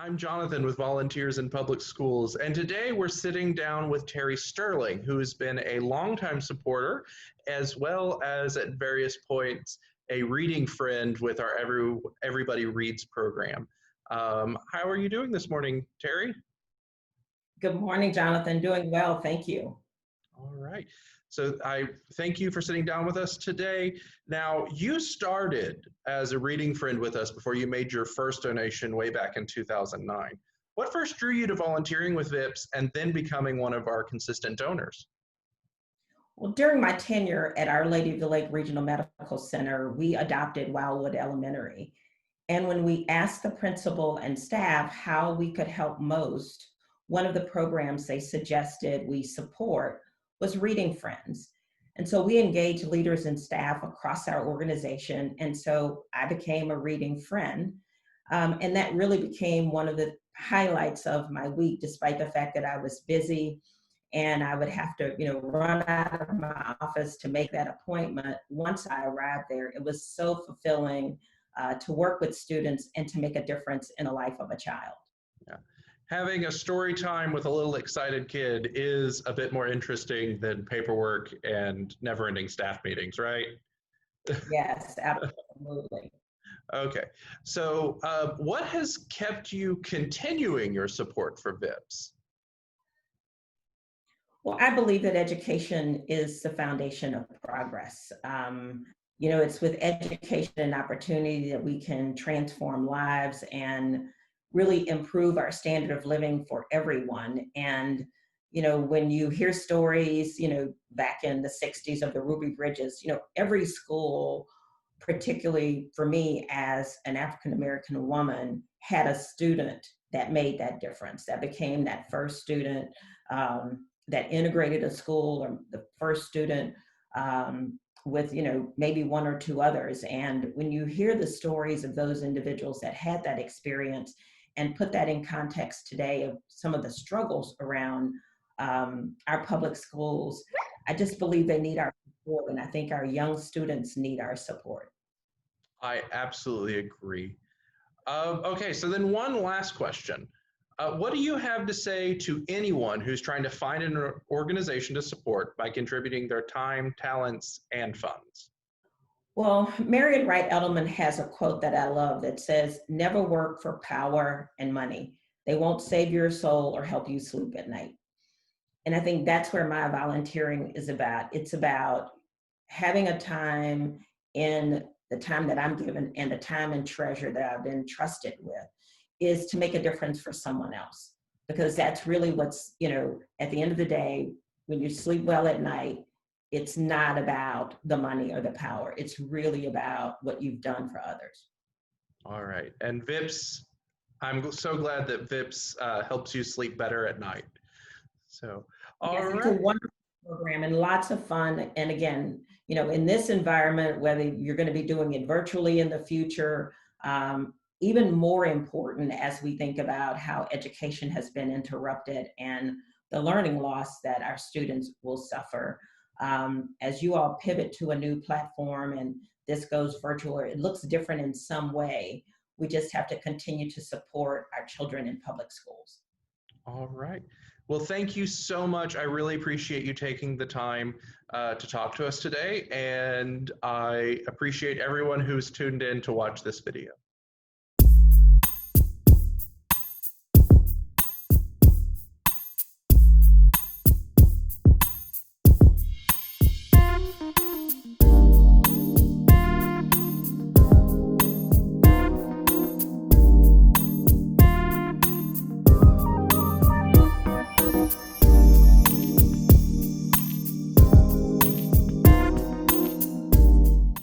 I'm Jonathan with Volunteers in Public Schools, and today we're sitting down with Terrie Sterling, who has been a longtime supporter, as well as at various points a reading friend with our Everybody Reads program. How are you doing this morning, Terrie? Good morning, Jonathan. Doing well, thank you. All right. So I thank you for sitting down with us today. Now, you started as a reading friend with us before you made your first donation way back in 2009. What first drew you to volunteering with VIPS and then becoming one of our consistent donors? Well, during my tenure at Our Lady of the Lake Regional Medical Center, we adopted Wildwood Elementary. And when we asked the principal and staff how we could help most, one of the programs they suggested we support was Reading Friends. And so we engaged leaders and staff across our organization. And so I became a reading friend. And that really became one of the highlights of my week, despite the fact that I was busy and I would have to, run out of my office to make that appointment. Once I arrived there, it was so fulfilling to work with students and to make a difference in the life of a child. Yeah. Having a story time with a little excited kid is a bit more interesting than paperwork and never-ending staff meetings, right? Yes, absolutely. Okay, so what has kept you continuing your support for VIPS? Well, I believe that education is the foundation of progress. It's with education and opportunity that we can transform lives and really improve our standard of living for everyone. And, when you hear stories, back in the 60s of the Ruby Bridges, every school, particularly for me as an African-American woman, had a student that made that difference, that became that first student that integrated a school, or the first student with maybe one or two others. And when you hear the stories of those individuals that had that experience and put that in context today of some of the struggles around our public schools, I just believe they need our support, and I think our young students need our support. I absolutely agree. Okay, so then one last question. What do you have to say to anyone who's trying to find an organization to support by contributing their time, talents, and funds? Well, Marion Wright Edelman has a quote that I love that says, "Never work for power and money. They won't save your soul or help you sleep at night." And I think that's where my volunteering is about. It's about having a time in the time that I'm given and the time and treasure that I've been trusted with is to make a difference for someone else. Because that's really what's, at the end of the day, when you sleep well at night, it's not about the money or the power. It's really about what you've done for others. All right. And VIPS, I'm so glad that VIPS helps you sleep better at night. So, Yes, all it's a right. wonderful program and lots of fun. And again, in this environment, whether you're going to be doing it virtually in the future, even more important as we think about how education has been interrupted and the learning loss that our students will suffer. As you all pivot to a new platform and this goes virtual, or it looks different in some way, we just have to continue to support our children in public schools. All right. Well, thank you so much. I really appreciate you taking the time to talk to us today, and I appreciate everyone who's tuned in to watch this video.